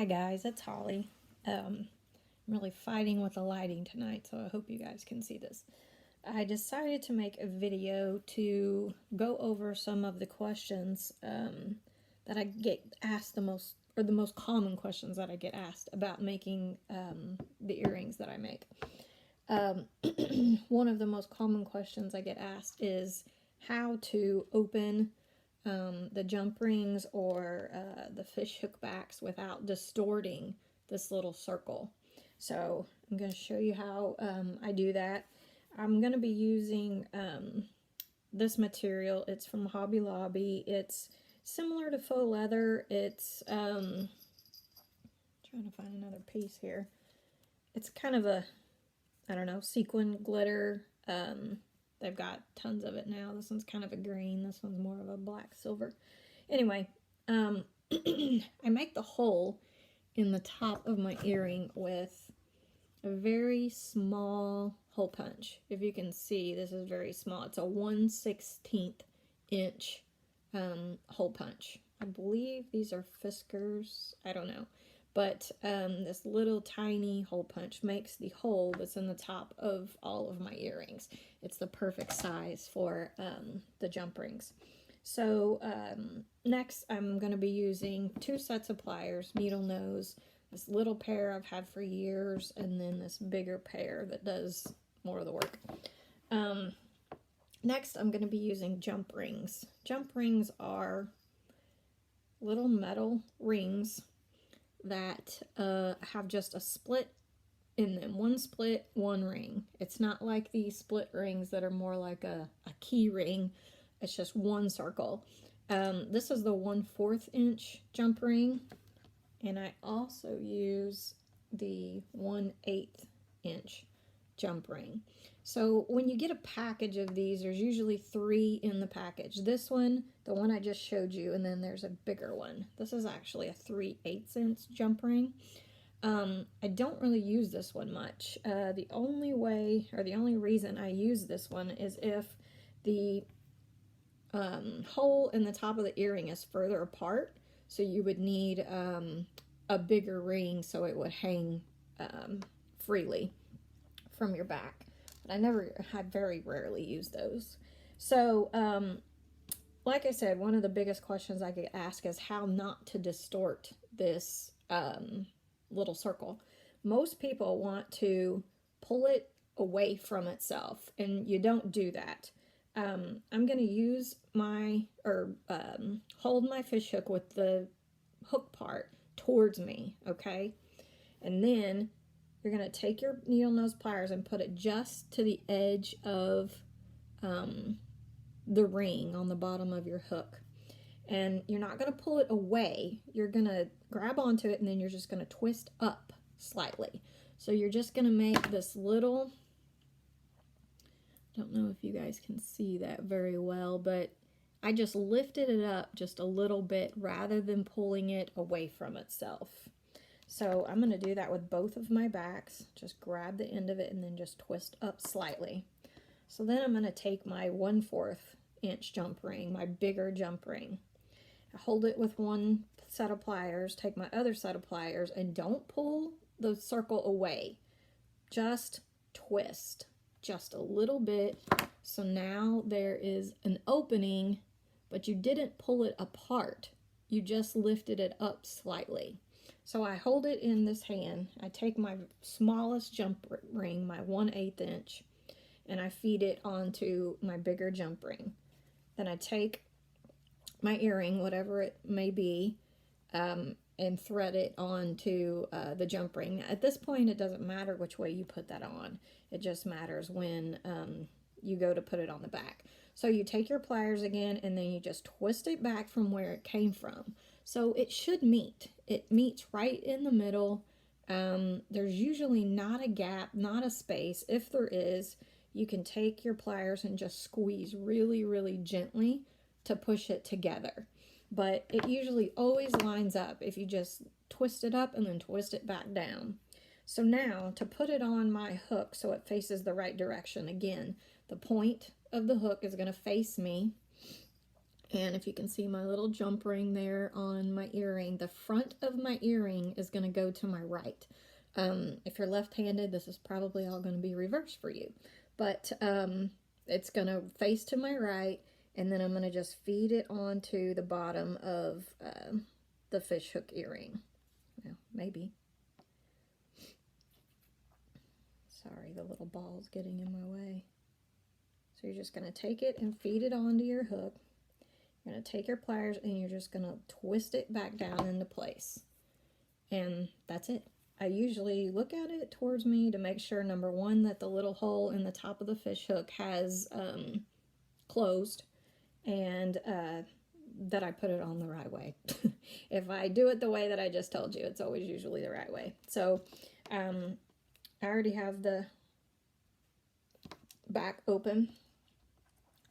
Hi guys, it's Holly. I'm really fighting with the lighting tonight, so I hope you guys can see this. I decided to make a video to go over some of the questions that I get asked the most, or the most common questions that I get asked about making the earrings that I make. One of the most common questions I get asked is how to open the jump rings or the fish hook backs without distorting this little circle. So I'm going to show you how I do that. I'm going to be using this material. It's from Hobby Lobby. It's similar to faux leather. It's trying to find another piece here. It's kind of a, I don't know, sequin glitter. They've got tons of it now. This one's kind of a green. This one's more of a black silver. Anyway, I make the hole in the top of my earring with a very small hole punch. If you can see, this is very small. It's a 1/16 inch hole punch. I believe these are Fiskars. I don't know. But this little tiny hole punch makes the hole that's in the top of all of my earrings. It's the perfect size for the jump rings. So next I'm going to be using 2 sets of pliers, needle nose, this little pair I've had for years, and then this bigger pair that does more of the work. Next I'm going to be using jump rings. Jump rings are little metal rings that have just a split in them. One split, one ring. It's not like these split rings that are more like a key ring. It's just one circle. This is the 1/4 inch jump ring, and I also use the 1/8 inch jump ring. So when you get a package of these, there's usually 3 in the package. This one, the one I just showed you, and then there's a bigger one. This is actually a 3/8 inch jump ring. I don't really use this one much. The only way, or the only reason I use this one is if the hole in the top of the earring is further apart, so you would need a bigger ring so it would hang freely from your back. But I very rarely use those. So, like I said, one of the biggest questions I get asked is how not to distort this little circle. Most people want to pull it away from itself, and you don't do that. I'm going to use hold my fish hook with the hook part towards me, okay? And then you're going to take your needle nose pliers and put it just to the edge of the ring on the bottom of your hook. And you're not going to pull it away. You're going to grab onto it, and then you're just going to twist up slightly. So you're just going to make this little, I don't know if you guys can see that very well, but I just lifted it up just a little bit rather than pulling it away from itself. So I'm going to do that with both of my backs. Just grab the end of it and then just twist up slightly. So then I'm going to take my 1/4 inch jump ring, my bigger jump ring. I hold it with one set of pliers, take my other set of pliers, and don't pull the circle away. Just twist just a little bit. So now there is an opening, but you didn't pull it apart. You just lifted it up slightly. So I hold it in this hand. I take my smallest jump ring, my 1/8 inch, and I feed it onto my bigger jump ring. Then I take my earring, whatever it may be, and thread it onto the jump ring. At this point, it doesn't matter which way you put that on. It just matters when you go to put it on the back. So you take your pliers again, and then you just twist it back from where it came from. So it should meet. It meets right in the middle. There's usually not a gap, not a space. If there is, you can take your pliers and just squeeze really, really gently to push it together. But it usually always lines up if you just twist it up and then twist it back down. So now, to put it on my hook so it faces the right direction, again, the point of the hook is going to face me. And if you can see my little jump ring there on my earring, the front of my earring is going to go to my right. If you're left-handed, this is probably all going to be reversed for you. But it's going to face to my right, and then I'm going to just feed it onto the bottom of the fish hook earring. Well, maybe. Sorry, the little ball's getting in my way. So you're just going to take it and feed it onto your hook. You're going to take your pliers and you're just going to twist it back down into place. And that's it. I usually look at it towards me to make sure, number one, that the little hole in the top of the fish hook has closed, and that I put it on the right way. If I do it the way that I just told you, it's always usually the right way. So I already have the back open.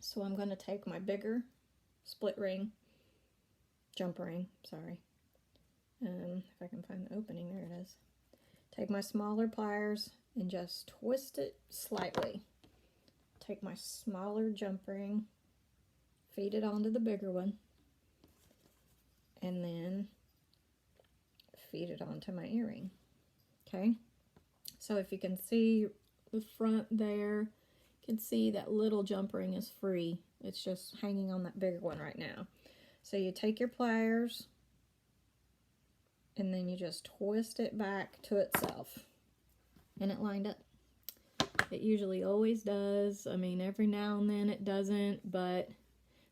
So I'm going to take my bigger split ring, jump ring, sorry. If I can find the opening, there it is. Take my smaller pliers and just twist it slightly. Take my smaller jump ring, feed it onto the bigger one, and then feed it onto my earring. Okay, so if you can see the front there, you can see that little jump ring is free. It's just hanging on that bigger one right now. So you take your pliers and then you just twist it back to itself, and it lined up. It usually always does. I mean, every now and then it doesn't, but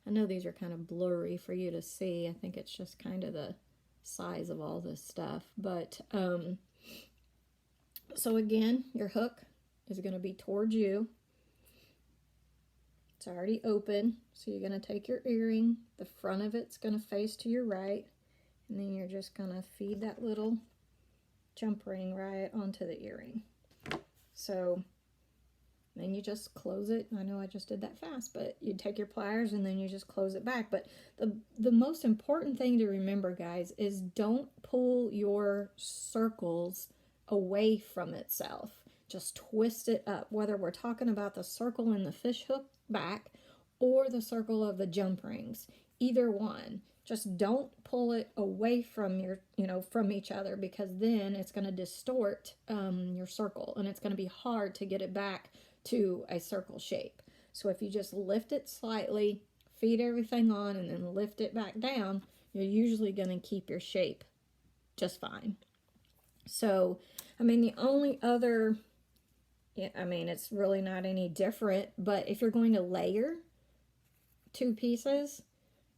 I know these are kind of blurry for you to see. I think it's just kind of the size of all this stuff. But so again, your hook is going to be towards you. It's already open, so you're going to take your earring, the front of it's going to face to your right, and then you're just going to feed that little jump ring right onto the earring. So then you just close it. I know I just did that fast, but you take your pliers and then you just close it back. But the most important thing to remember, guys, is don't pull your circles away from itself. Just twist it up, whether we're talking about the circle in the fish hook back or the circle of the jump rings. Either one. Just don't pull it away from your, from each other, because then it's going to distort your circle, and it's going to be hard to get it back to a circle shape. So if you just lift it slightly, feed everything on, and then lift it back down, you're usually going to keep your shape just fine. So, I mean, the only other, it's really not any different, but if you're going to layer two pieces,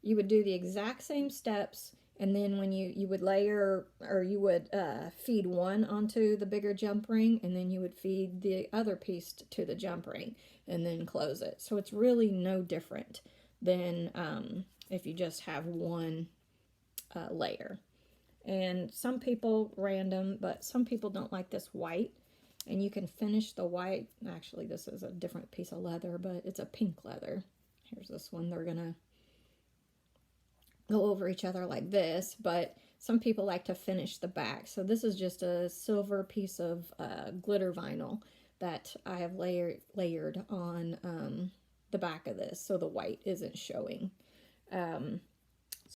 you would do the exact same steps, and then when you would layer, or you would feed one onto the bigger jump ring, and then you would feed the other piece to the jump ring, and then close it. So it's really no different than if you just have one layer. And some people, random, but some people don't like this white, and you can finish the white. Actually, this is a different piece of leather, but it's a pink leather. Here's this one. They're gonna go over each other like this, but some people like to finish the back. So this is just a silver piece of glitter vinyl that I have layered on the back of this, so the white isn't showing.